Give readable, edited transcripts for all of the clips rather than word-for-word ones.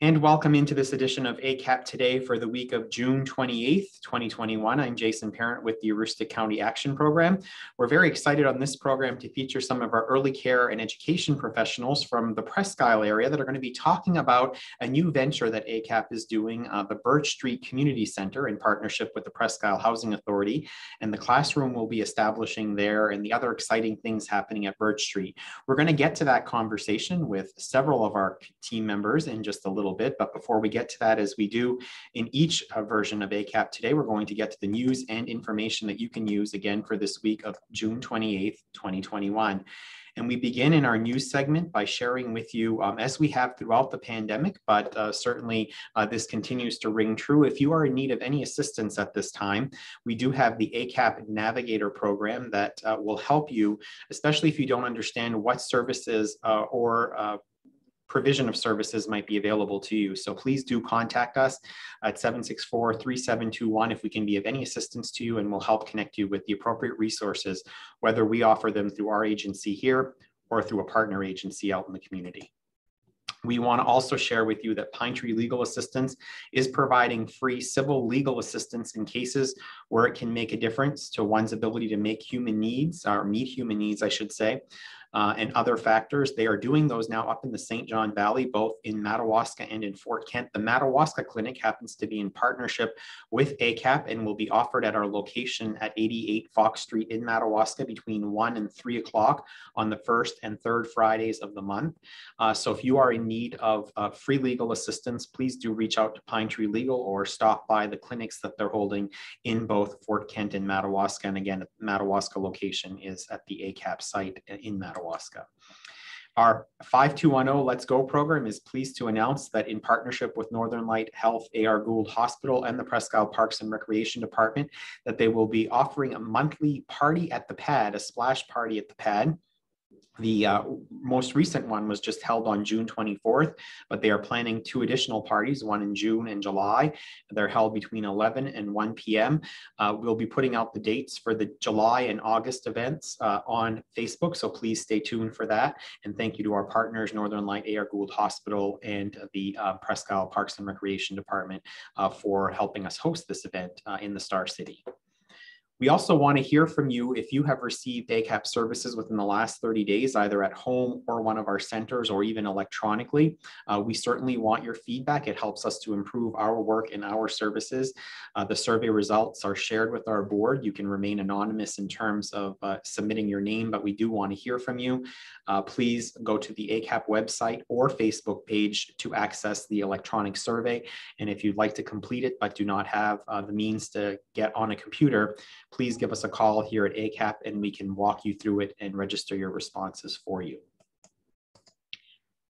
And welcome into this edition of ACAP Today for the week of June 28th, 2021. I'm Jason Parent with the Aroostook County Action Program. We're very excited on this program to feature some of our early care and education professionals from the Presque Isle area that are going to be talking about a new venture that ACAP is doing, the Birch Street Community Center in partnership with the Presque Isle Housing Authority. And the classroom will be establishing there and the other exciting things happening at Birch Street. We're going to get to that conversation with several of our team members in just a little bit. But before we get to that, as we do in each version of ACAP Today, we're going to get to the news and information that you can use again for this week of June 28th, 2021. And we begin in our news segment by sharing with you, as we have throughout the pandemic, but certainly this continues to ring true. If you are in need of any assistance at this time, we do have the ACAP Navigator program that will help you, especially if you don't understand what services or provision of services might be available to you. So please do contact us at 764-3721 if we can be of any assistance to you, and we'll help connect you with the appropriate resources, whether we offer them through our agency here or through a partner agency out in the community. We want to also share with you that Pine Tree Legal Assistance is providing free civil legal assistance in cases where it can make a difference to one's ability to make human needs, or meet human needs, I should say, and other factors. They are doing those now up in the St. John Valley, both in Madawaska and in Fort Kent. The Madawaska Clinic happens to be in partnership with ACAP and will be offered at our location at 88 Fox Street in Madawaska between 1 and 3 o'clock on the first and third Fridays of the month. So if you are in need of free legal assistance, please do reach out to Pine Tree Legal or stop by the clinics that they're holding in both Fort Kent and Madawaska. And again, the Madawaska location is at the ACAP site in Madawaska. Our 5210 Let's Go program is pleased to announce that in partnership with Northern Light Health, A.R. Gould Hospital, and the Presque Isle Parks and Recreation Department, that they will be offering a monthly party at the pad, a splash party at the pad. The most recent one was just held on June 24th, but they are planning 2 additional parties, one in June and July. They're held between 11 and 1 p.m. We'll be putting out the dates for the July and August events on Facebook, so please stay tuned for that. And thank you to our partners, Northern Light, A.R. Gould Hospital, and the Presque Isle Parks and Recreation Department for helping us host this event in the Star City. We also want to hear from you if you have received ACAP services within the last 30 days, either at home or one of our centers or even electronically. We certainly want your feedback. It helps us to improve our work and our services. The survey results are shared with our board. You can remain anonymous in terms of submitting your name, but we do want to hear from you. Please go to the ACAP website or Facebook page to access the electronic survey. And if you'd like to complete it but do not have the means to get on a computer, please give us a call here at ACAP and we can walk you through it and register your responses for you.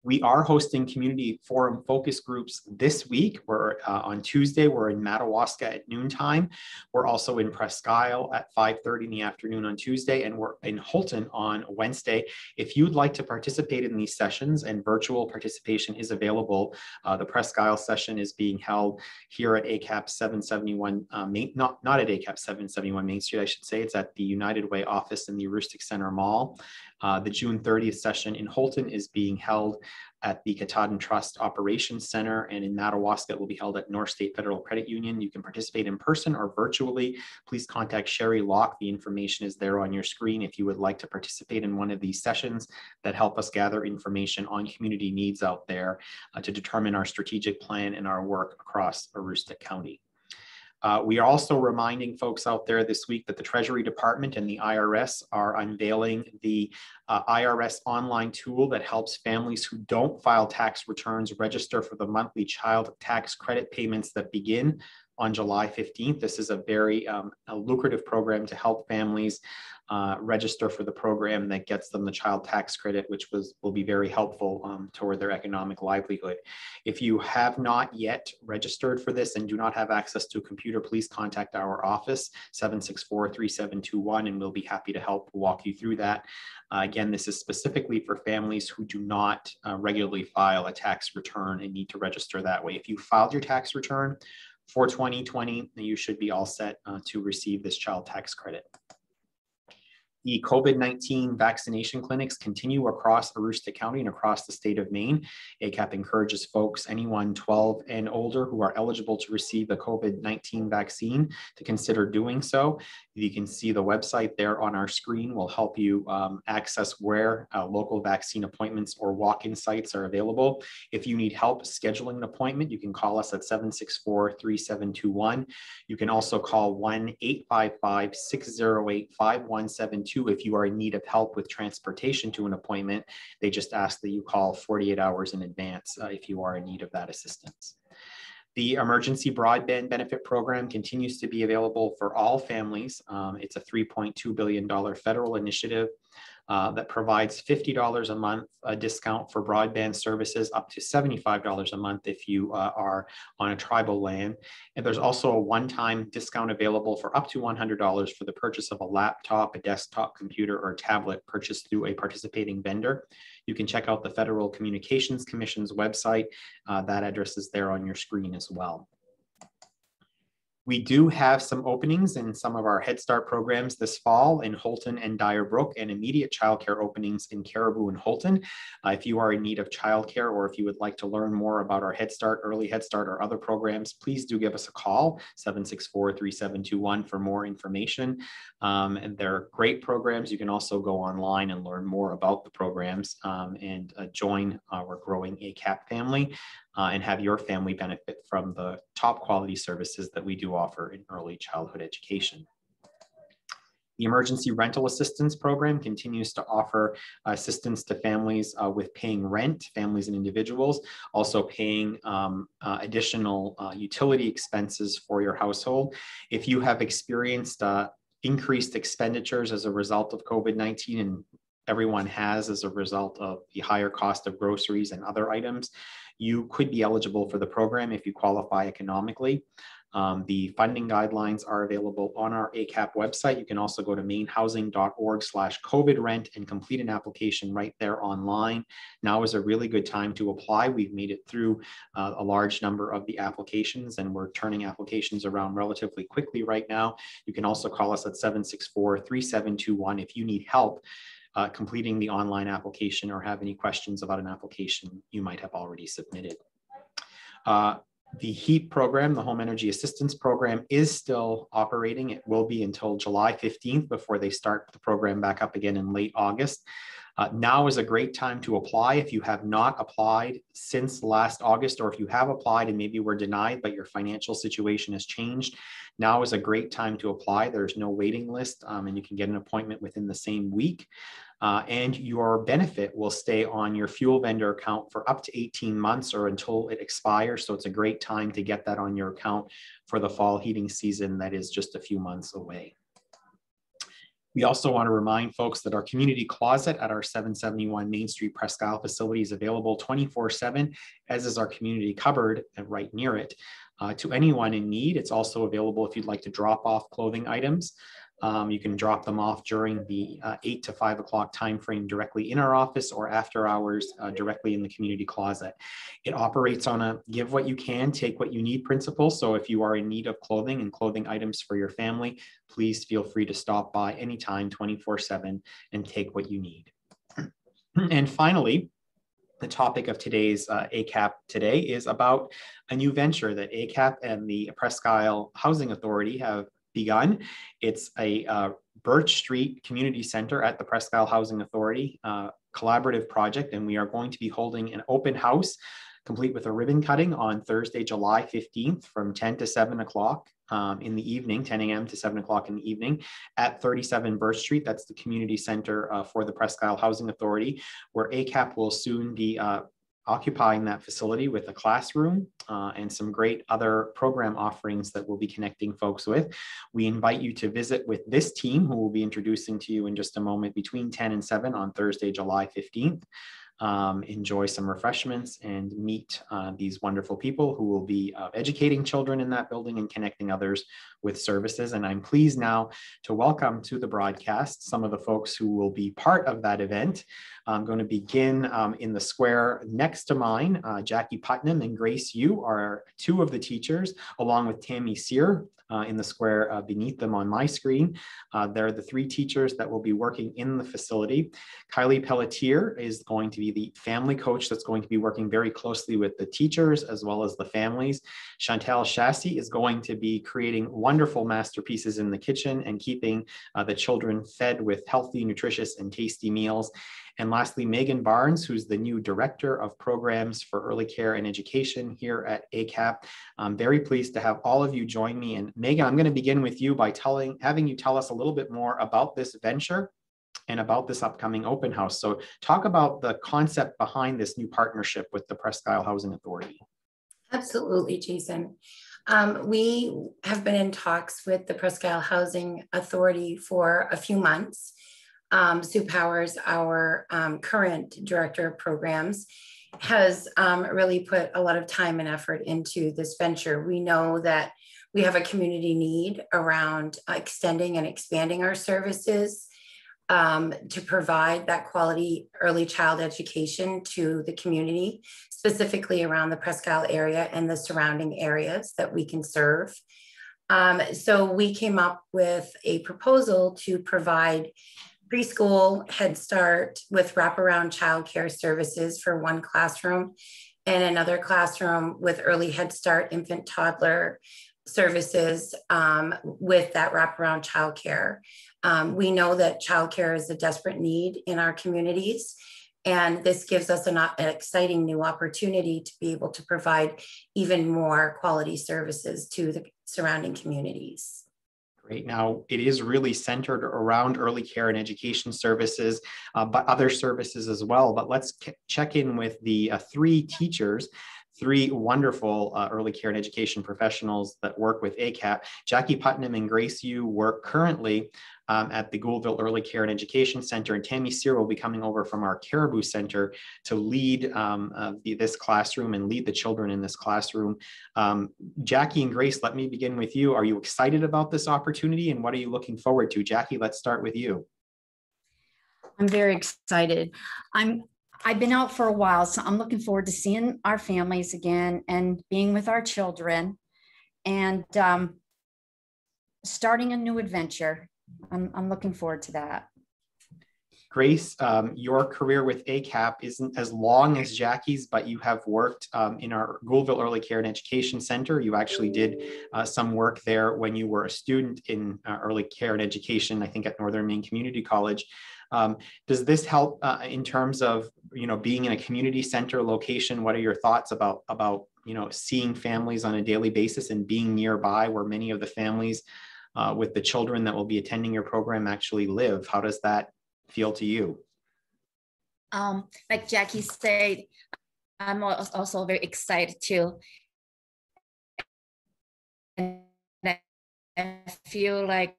We are hosting community forum focus groups this week. We're on Tuesday, we're in Madawaska at noontime. We're also in Presque Isle at 5:30 in the afternoon on Tuesday, and we're in Houlton on Wednesday. If you'd like to participate in these sessions, and virtual participation is available, the Presque Isle session is being held here at ACAP 771, not at ACAP 771 Main Street, I should say. It's at the United Way office in the Aroostook Center Mall. The June 30th session in Houlton is being held at the Katahdin Trust Operations Center, and in Madawaska it will be held at North State Federal Credit Union. You can participate in person or virtually. Please contact Sherry Locke. The information is there on your screen if you would like to participate in one of these sessions that help us gather information on community needs out there to determine our strategic plan and our work across Aroostook County. We are also reminding folks out there this week that the Treasury Department and the IRS are unveiling the IRS online tool that helps families who don't file tax returns register for the monthly child tax credit payments that begin on July 15th. This is a very lucrative program to help families register for the program that gets them the child tax credit, which will be very helpful toward their economic livelihood. If you have not yet registered for this and do not have access to a computer, please contact our office, 764-3721, and we'll be happy to help walk you through that. Again, this is specifically for families who do not regularly file a tax return and need to register that way. If you filed your tax return for 2020, you should be all set to receive this child tax credit. The COVID-19 vaccination clinics continue across Aroostook County and across the state of Maine. ACAP encourages folks, anyone 12 and older who are eligible to receive the COVID-19 vaccine, to consider doing so. You can see the website there on our screen will help you access where local vaccine appointments or walk-in sites are available. If you need help scheduling an appointment, you can call us at 764-3721. You can also call 1-855-608-5172 if you are in need of help with transportation to an appointment. They just ask that you call 48 hours in advance if you are in need of that assistance. The Emergency Broadband Benefit Program continues to be available for all families. It's a $3.2 billion federal initiative that provides $50 a month discount for broadband services, up to $75 a month if you are on a tribal land. And there's also a one-time discount available for up to $100 for the purchase of a laptop, a desktop computer, or a tablet purchased through a participating vendor. You can check out the Federal Communications Commission's website. That address is there on your screen as well. We do have some openings in some of our Head Start programs this fall in Houlton and Dyer Brook, and immediate childcare openings in Caribou and Houlton. If you are in need of childcare, or if you would like to learn more about our Head Start, Early Head Start, or other programs, please do give us a call, 764-3721, for more information. And they're great programs. You can also go online and learn more about the programs and join our growing ACAP family. And have your family benefit from the top quality services that we do offer in early childhood education. The Emergency Rental Assistance Program continues to offer assistance to families with paying rent, families and individuals, also paying additional utility expenses for your household. If you have experienced increased expenditures as a result of COVID-19, and everyone has as a result of the higher cost of groceries and other items, you could be eligible for the program if you qualify economically. The funding guidelines are available on our ACAP website. You can also go to mainhousing.org/COVID-rent and complete an application right there online. Now is a really good time to apply. We've made it through a large number of the applications, and we're turning applications around relatively quickly right now. You can also call us at 764-3721 if you need help completing the online application or have any questions about an application you might have already submitted. The HEAP program, the Home Energy Assistance Program, is still operating. It will be until July 15th before they start the program back up again in late August. Now is a great time to apply. If you have not applied since last August, or if you have applied and maybe were denied, but your financial situation has changed, now is a great time to apply. There's no waiting list, and you can get an appointment within the same week. And your benefit will stay on your fuel vendor account for up to 18 months or until it expires. So it's a great time to get that on your account for the fall heating season that is just a few months away. We also want to remind folks that our community closet at our 771 Main Street Presque Isle facility is available 24/7, as is our community cupboard right near it. To anyone in need, it's also available if you'd like to drop off clothing items. You can drop them off during the 8 to 5 o'clock timeframe directly in our office, or after hours directly in the community closet. It operates on a give what you can, take what you need principle. So if you are in need of clothing and clothing items for your family, please feel free to stop by anytime, 24/7, and take what you need. And finally, the topic of today's ACAP Today is about a new venture that ACAP and the Presque Isle Housing Authority have begun. It's a Birch Street Community Center at the Presque Isle Housing Authority collaborative project, and we are going to be holding an open house complete with a ribbon cutting on Thursday, July 15th from 10 to 7 o'clock in the evening, 10 a.m. to 7 o'clock in the evening at 37 Birch Street. That's the community center for the Presque Isle Housing Authority, where ACAP will soon be occupying that facility with a classroom and some great other program offerings that we'll be connecting folks with. We invite you to visit with this team, who we'll be introducing to you in just a moment, between 10 and 7 on Thursday, July 15th. enjoy some refreshments, and meet these wonderful people who will be educating children in that building and connecting others with services. And I'm pleased now to welcome to the broadcast some of the folks who will be part of that event. I'm going to begin in the square next to mine. Jackie Putnam and Grace Yu are two of the teachers, along with Tammy Sear in the square beneath them on my screen. They're the three teachers that will be working in the facility. Kylie Pelletier is going to be the family coach that's going to be working very closely with the teachers as well as the families. Chantal Chassis is going to be creating wonderful masterpieces in the kitchen and keeping the children fed with healthy, nutritious, and tasty meals. And lastly, Megan Barnes, who's the new Director of Programs for Early Care and Education here at ACAP. I'm very pleased to have all of you join me. And Megan, I'm going to begin with you by having you tell us a little bit more about this venture and about this upcoming open house. So talk about the concept behind this new partnership with the Presque Isle Housing Authority. Absolutely, Jason. We have been in talks with the Presque Isle Housing Authority for a few months. Sue Powers, our current Director of Programs, has really put a lot of time and effort into this venture. We know that we have a community need around extending and expanding our services to provide that quality early child education to the community, specifically around the Presque Isle area and the surrounding areas that we can serve. So we came up with a proposal to provide preschool, Head Start with wraparound childcare services for one classroom, and another classroom with early Head Start, infant, toddler services with that wraparound childcare. We know that childcare is a desperate need in our communities, and this gives us an exciting new opportunity to be able to provide even more quality services to the surrounding communities. Great. Now, it is really centered around early care and education services, but other services as well. But let's check in with the three teachers, three wonderful early care and education professionals that work with ACAP. Jackie Putnam and Grace Yu work currently at the Goulville Early Care and Education Center, and Tammy Sear will be coming over from our Caribou Center to lead this classroom and lead the children in this classroom. Jackie and Grace, let me begin with you. Are you excited about this opportunity, and what are you looking forward to? Jackie, let's start with you. I'm very excited. I've been out for a while, so I'm looking forward to seeing our families again and being with our children and starting a new adventure. I'm looking forward to that. Grace, your career with ACAP isn't as long as Jackie's, but you have worked in our Goulville Early Care and Education Center. You actually did some work there when you were a student in early care and education, I think at Northern Maine Community College. Does this help in terms of, being in a community center location? What are your thoughts about seeing families on a daily basis and being nearby where many of the families with the children that will be attending your program actually live? How does that feel to you? Like Jackie said, I'm also very excited too. And I feel like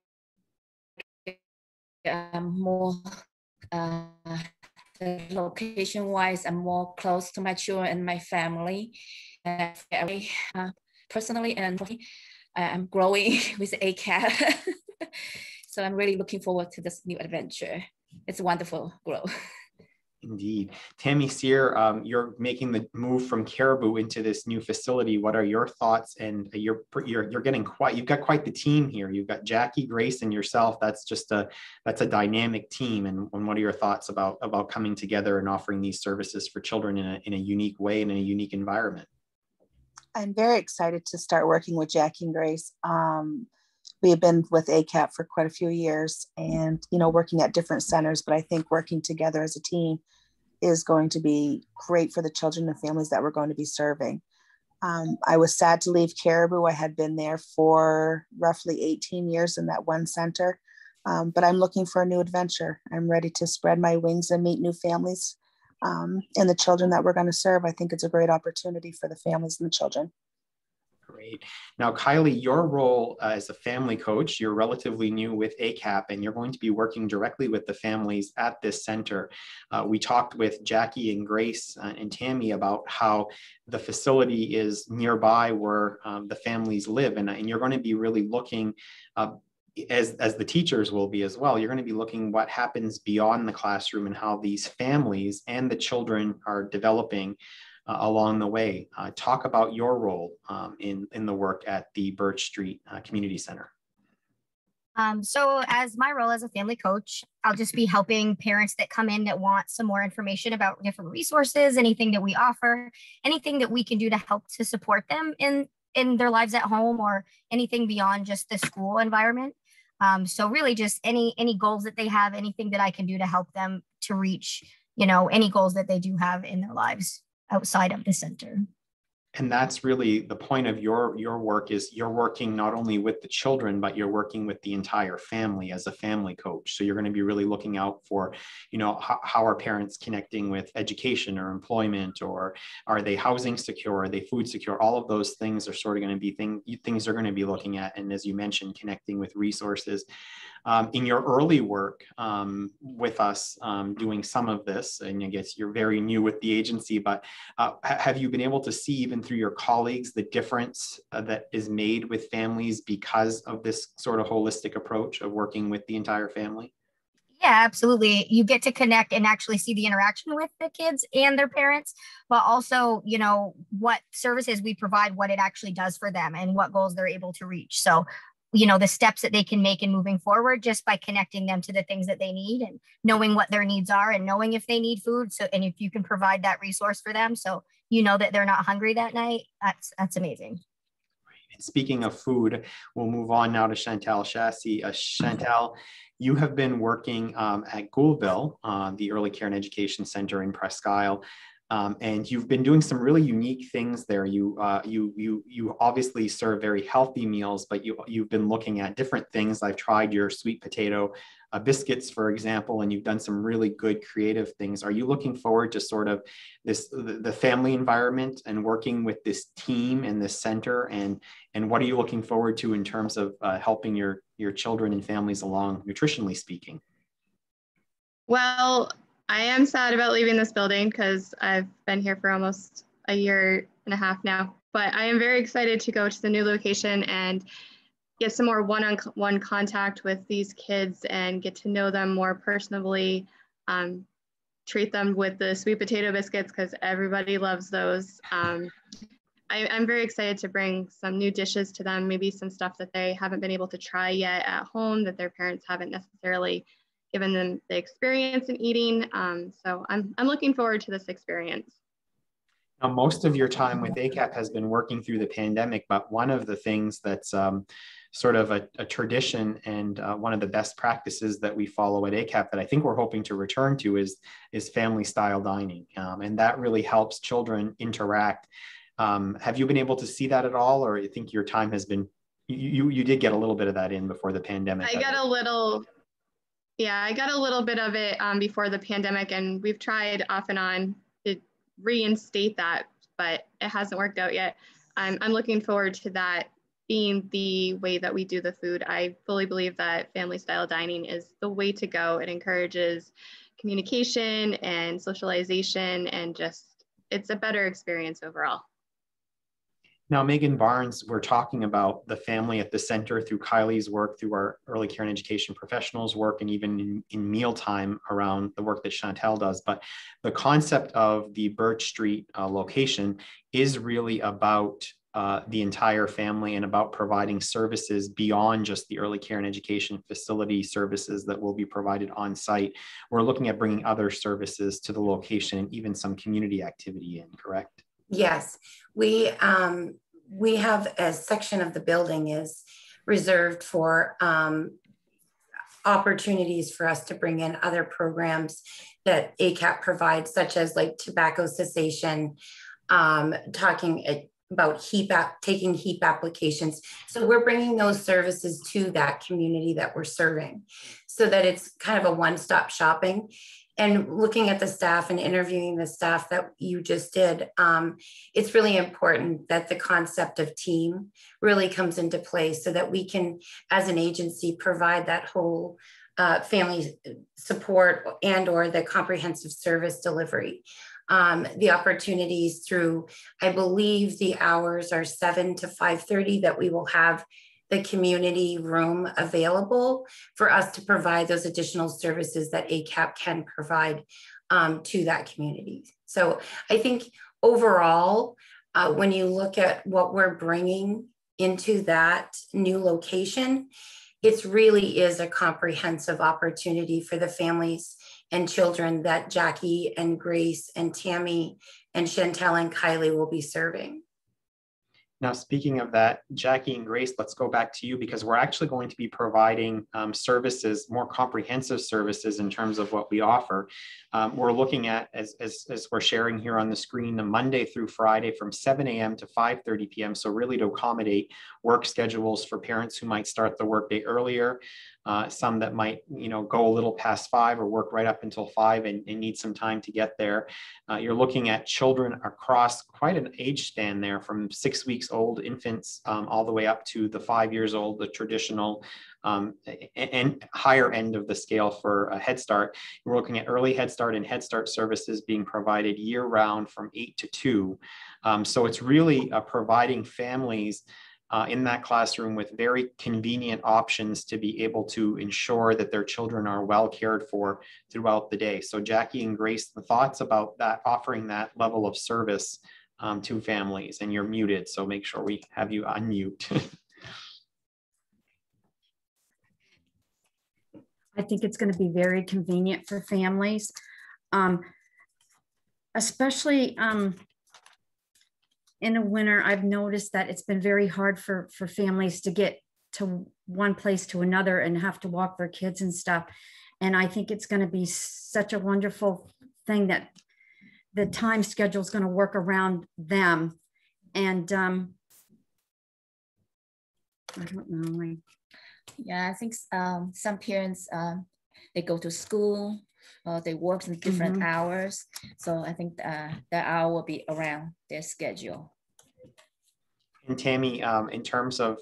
more location-wise, I'm more close to my children and my family. And personally, and I'm growing with ACAP. So I'm really looking forward to this new adventure. It's wonderful growth. Indeed. Tammy Sear, you're making the move from Caribou into this new facility. What are your thoughts? And you're getting you've got quite the team here. You've got Jackie, Grace, and yourself. That's a dynamic team. And what are your thoughts about coming together and offering these services for children in a unique way and in a unique environment? I'm very excited to start working with Jackie and Grace. We have been with ACAP for quite a few years and, working at different centers, but I think working together as a team is going to be great for the children and families that we're going to be serving. I was sad to leave Caribou. I had been there for roughly 18 years in that one center, but I'm looking for a new adventure. I'm ready to spread my wings and meet new families and the children that we're going to serve. I think it's a great opportunity for the families and the children. Great. Now, Kylie, your role as a family coach, you're relatively new with ACAP, and you're going to be working directly with the families at this center. We talked with Jackie and Grace and Tammy about how the facility is nearby where the families live, and you're going to be really looking as the teachers will be as well, you're going to be looking what happens beyond the classroom and how these families and the children are developing along the way. Talk about your role in the work at the Birch Street Community Center. So as my role as a family coach, I'll just be helping parents that come in that want some more information about different resources, anything that we offer, anything that we can do to help to support them in their lives at home, or anything beyond just the school environment. So really just any goals that they have, anything that I can do to help them to reach, any goals that they do have in their lives outside of the center. And that's really the point of your work, is you're working not only with the children, but you're working with the entire family as a family coach. So you're going to be really looking out for, how are parents connecting with education or employment, or are they housing secure? Are they food secure? All of those things are sort of going to be things they're going to be looking at. And as you mentioned, connecting with resources. In your early work with us doing some of this, and I guess you're very new with the agency, but have you been able to see, even through your colleagues, the difference that is made with families because of this sort of holistic approach of working with the entire family? Yeah, absolutely. You get to connect and actually see the interaction with the kids and their parents, but also, what services we provide, what it actually does for them, and what goals they're able to reach. So the steps that they can make in moving forward, just by connecting them to the things that they need and knowing what their needs are, and knowing if they need food. So, and if you can provide that resource for them, so that they're not hungry that night, that's amazing. And speaking of food, we'll move on now to Chantal Chassis. Chantal, you have been working at Goulville, the Early Care and Education Center in Presque Isle. And you've been doing some really unique things there. You obviously serve very healthy meals, but you've been looking at different things. I've tried your sweet potato biscuits, for example, and you've done some really good creative things. Are you looking forward to sort of the family environment and working with this team and this center? And what are you looking forward to in terms of helping your children and families along, nutritionally speaking? Well, I am sad about leaving this building because I've been here for almost a year and a half now, but I am very excited to go to the new location and get some more one-on-one contact with these kids and get to know them more personally, treat them with the sweet potato biscuits because everybody loves those. I'm very excited to bring some new dishes to them, maybe some stuff that they haven't been able to try yet at home that their parents haven't necessarily given them the experience in eating. So I'm looking forward to this experience. Now, most of your time with ACAP has been working through the pandemic, but one of the things that's sort of a tradition and one of the best practices that we follow at ACAP that I think we're hoping to return to is family style dining. And that really helps children interact. Have you been able to see that at all? Or you think your time has been, you did get a little bit of that in before the pandemic? I got a little bit of it before the pandemic, and we've tried off and on to reinstate that, but it hasn't worked out yet. I'm looking forward to that being the way that we do the food. I fully believe that family style dining is the way to go. It encourages communication and socialization, and just, it's a better experience overall. Now, Megan Barnes, we're talking about the family at the center through Kylie's work, through our early care and education professionals' work, and even in mealtime around the work that Chantal does. But the concept of the Birch Street location is really about the entire family and about providing services beyond just the early care and education facility services that will be provided on site. We're looking at bringing other services to the location and even some community activity in, correct? Yes, we have a section of the building is reserved for opportunities for us to bring in other programs that ACAP provides, such as like tobacco cessation, talking about taking HEAP applications. So we're bringing those services to that community that we're serving, so that it's kind of a one-stop shopping. and looking at the staff and interviewing the staff that you just did, it's really important that the concept of team really comes into play so that we can, as an agency, provide that whole family support and or the comprehensive service delivery. The opportunities through, I believe the hours are 7 to 5:30 that we will have the community room available for us to provide those additional services that ACAP can provide to that community. So I think overall, when you look at what we're bringing into that new location, it really is a comprehensive opportunity for the families and children that Jackie and Grace and Tammy and Chantel and Kylie will be serving. Now, speaking of that, Jackie and Grace, let's go back to you because we're actually going to be providing services, more comprehensive services in terms of what we offer. We're looking at, as we're sharing here on the screen, the Monday through Friday from 7 a.m. to 5:30 p.m. So really to accommodate work schedules for parents who might start the workday earlier, some that might, go a little past 5 or work right up until 5 and need some time to get there. You're looking at children across quite an age span there, from 6 weeks old infants all the way up to the 5 years old, the traditional and higher end of the scale for a Head Start. We're looking at early Head Start and Head Start services being provided year round from 8 to 2. So it's really providing families in that classroom with very convenient options to be able to ensure that their children are well cared for throughout the day. So Jackie and Grace, the thoughts about that, offering that level of service to families, and you're muted, so make sure we have you unmute. I think it's going to be very convenient for families, especially in the winter. I've noticed that it's been very hard for families to get to one place to another and have to walk their kids and stuff. And I think it's going to be such a wonderful thing that the time schedule is going to work around them. And I don't know. Yeah, I think some parents, they go to school, they work in different hours. So I think that hour will be around their schedule. And Tammy, in terms of,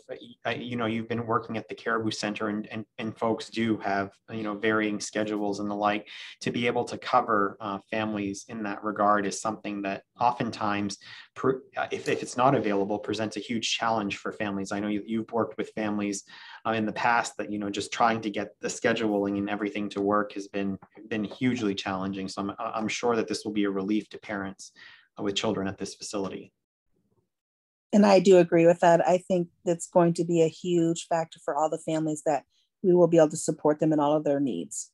you've been working at the Caribou Center and folks do have, varying schedules and the like. To be able to cover families in that regard is something that oftentimes, if it's not available, presents a huge challenge for families. I know you've worked with families in the past that, just trying to get the scheduling and everything to work has been hugely challenging. So I'm sure that this will be a relief to parents with children at this facility. And I do agree with that. I think that's going to be a huge factor for all the families, that we will be able to support them in all of their needs.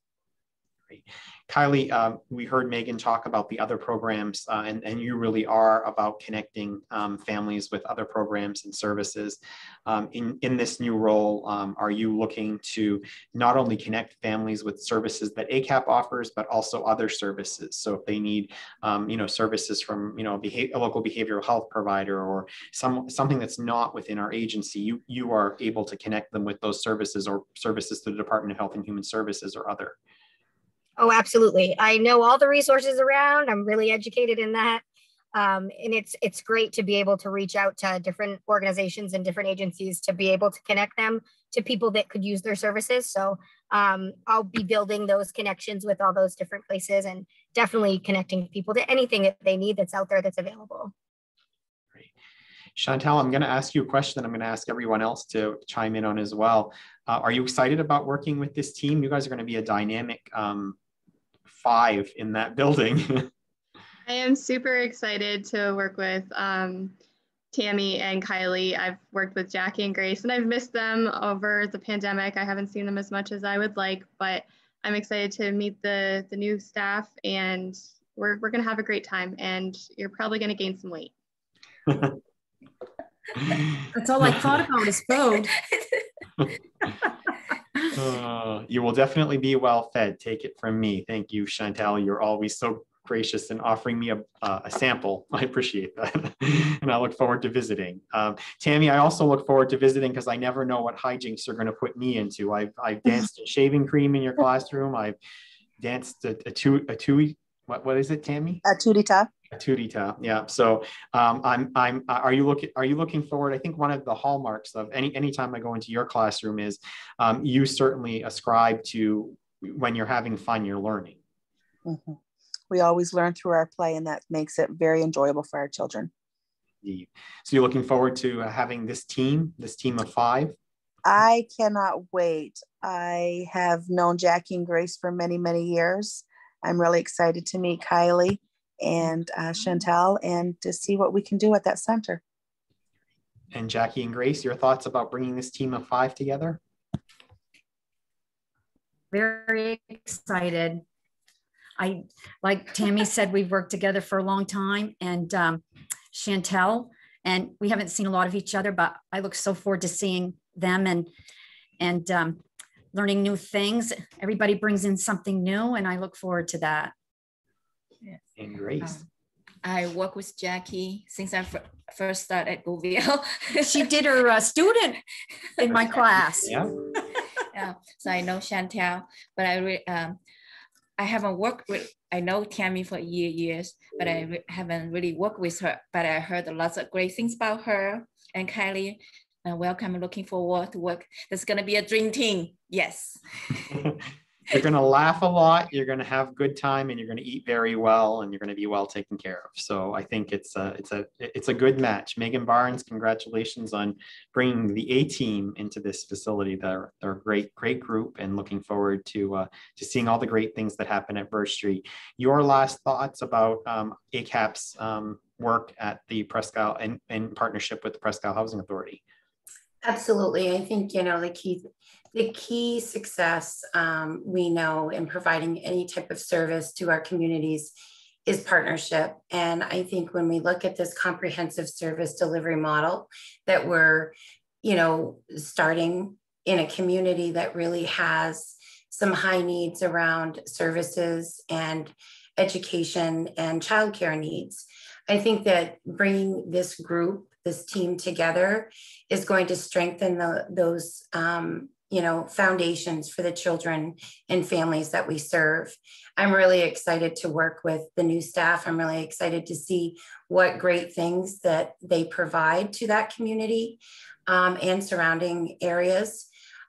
Great. Kylie, we heard Megan talk about the other programs, and you really are about connecting families with other programs and services. In this new role, are you looking to not only connect families with services that ACAP offers, but also other services? So if they need, services from, a local behavioral health provider or something that's not within our agency, you are able to connect them with those services or services to the Department of Health and Human Services or other. Oh, absolutely. I know all the resources around. I'm really educated in that. And it's great to be able to reach out to different organizations and different agencies to be able to connect them to people that could use their services. So I'll be building those connections with all those different places and definitely connecting people to anything that they need that's out there that's available. Great. Chantel, I'm going to ask you a question that I'm going to ask everyone else to chime in on as well. Are you excited about working with this team? You guys are going to be a dynamic 5 in that building. I am super excited to work with Tammy and Kylie. I've worked with Jackie and Grace, and I've missed them over the pandemic. I haven't seen them as much as I would like, but I'm excited to meet the new staff, and we're going to have a great time, and you're probably going to gain some weight. That's all I thought about is food. You will definitely be well fed. Take it from me. Thank you, Chantel. You're always so gracious in offering me a sample. I appreciate that. And I look forward to visiting. Tammy, I also look forward to visiting because I never know what hijinks you're going to put me into. I've danced in shaving cream in your classroom. I've danced a tui. What is it, Tammy? A tutita. A tutita, yeah. So are you looking forward? I think one of the hallmarks of anytime I go into your classroom is you certainly ascribe to when you're having fun, you're learning. Mm-hmm. We always learn through our play, and that makes it very enjoyable for our children. Indeed. So you're looking forward to having this team of 5? I cannot wait. I have known Jackie and Grace for many, many years. I'm really excited to meet Kylie and Chantel and to see what we can do at that center. And Jackie and Grace, your thoughts about bringing this team of 5 together? Very excited. Like Tammy said, we've worked together for a long time, and Chantel, and we haven't seen a lot of each other, but I look so forward to seeing them and learning new things. Everybody brings in something new, and I look forward to that. Yes. And Grace. I work with Jackie since I first started at Gouville. She did her student in my class. Yeah. Yeah. So I know Chantel, but I haven't worked with, I know Tammy for years, but I haven't really worked with her, but I heard lots of great things about her. And Kylie, welcome, looking forward to work. There's going to be a dream team. Yes. You're going to laugh a lot, you're going to have good time, and you're going to eat very well, and you're going to be well taken care of. So I think it's a good match. Megan Barnes, congratulations on bringing the A team into this facility. They're a great group, and looking forward to seeing all the great things that happen at Birch Street. Your last thoughts about ACAP's work at the Presque Isle and in partnership with the Presque Isle Housing Authority? Absolutely. I think, the key success we know in providing any type of service to our communities is partnership. And I think when we look at this comprehensive service delivery model that we're, starting in a community that really has some high needs around services and education and childcare needs, I think that bringing this team together is going to strengthen those foundations for the children and families that we serve. I'm really excited to work with the new staff. I'm really excited to see what great things that they provide to that community and surrounding areas.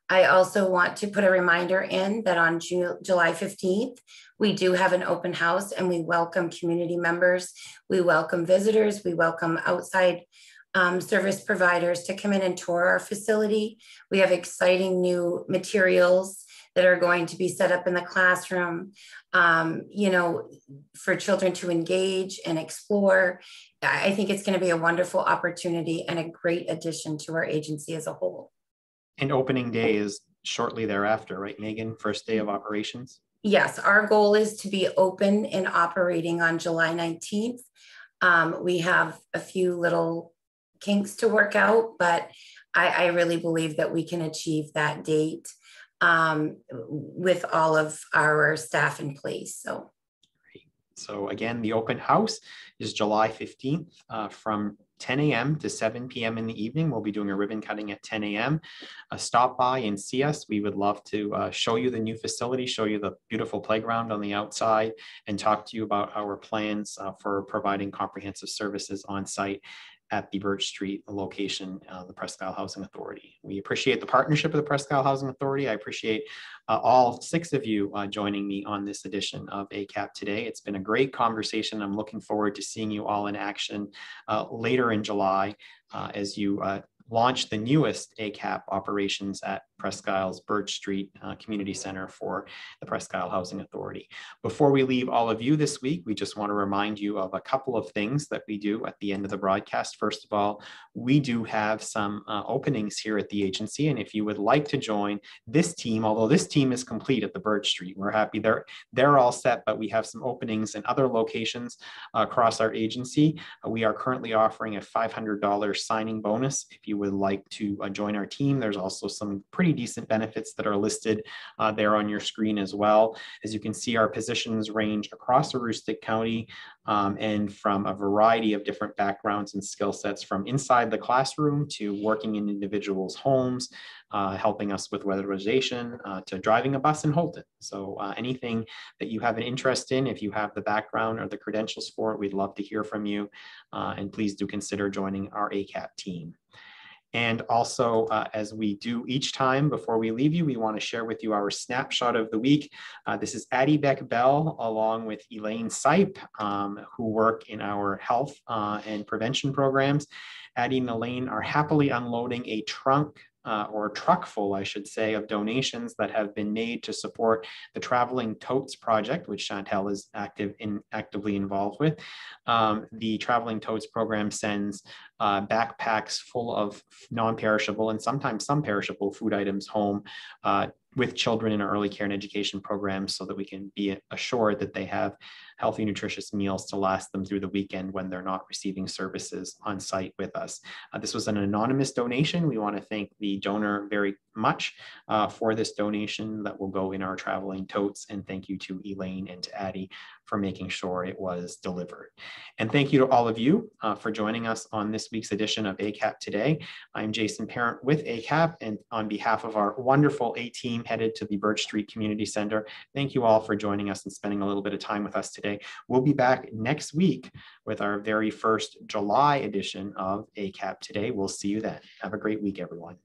I also want to put a reminder in that on July 15th, we do have an open house, and we welcome community members. We welcome visitors. We welcome outside service providers to come in and tour our facility. We have exciting new materials that are going to be set up in the classroom, for children to engage and explore. I think it's going to be a wonderful opportunity and a great addition to our agency as a whole. And opening day is shortly thereafter, right, Megan? First day of operations? Yes, our goal is to be open and operating on July 19th. We have a few little kinks to work out, but I really believe that we can achieve that date with all of our staff in place. So again, the open house is July 15th from 10 a.m. to 7 p.m. in the evening. We'll be doing a ribbon cutting at 10 a.m. Stop by and see us. We would love to show you the new facility, show you the beautiful playground on the outside, and talk to you about our plans for providing comprehensive services on site at the Birch Street location, the Presque Isle Housing Authority. We appreciate the partnership of the Presque Isle Housing Authority. I appreciate all 6 of you joining me on this edition of ACAP Today. It's been a great conversation. I'm looking forward to seeing you all in action later in July as you launch the newest ACAP operations at Presque Isle's Birch Street Community Center for the Presque Isle Housing Authority. Before we leave all of you this week, we just want to remind you of a couple of things that we do at the end of the broadcast. First of all, we do have some openings here at the agency, and if you would like to join this team, although this team is complete at the Birch Street, we're happy they're all set, but we have some openings in other locations across our agency. We are currently offering a $500 signing bonus if you would like to join our team. There's also some pretty pretty decent benefits that are listed there on your screen as well. As you can see, our positions range across Aroostook County and from a variety of different backgrounds and skill sets, from inside the classroom to working in individuals' homes, helping us with weatherization, to driving a bus in Holton. So anything that you have an interest in, if you have the background or the credentials for it, we'd love to hear from you. And please do consider joining our ACAP team. And also, as we do each time before we leave you, we want to share with you our snapshot of the week. This is Addie Beck-Bell along with Elaine Sipe, who work in our health and prevention programs. Addie and Elaine are happily unloading a trunk or truck full, I should say, of donations that have been made to support the Traveling Totes project, which Chantel is actively involved with. The Traveling Totes program sends backpacks full of non-perishable and sometimes some perishable food items home with children in our early care and education programs, so that we can be assured that they have healthy, nutritious meals to last them through the weekend when they're not receiving services on site with us. This was an anonymous donation. We want to thank the donor very much for this donation that will go in our Traveling Totes. And thank you to Elaine and to Addie for making sure it was delivered. And thank you to all of you for joining us on this week's edition of ACAP Today. I'm Jason Parent with ACAP, and on behalf of our wonderful A team headed to the Birch Street Community Center, thank you all for joining us and spending a little bit of time with us today. We'll be back next week with our very first July edition of ACAP Today. We'll see you then. Have a great week, everyone.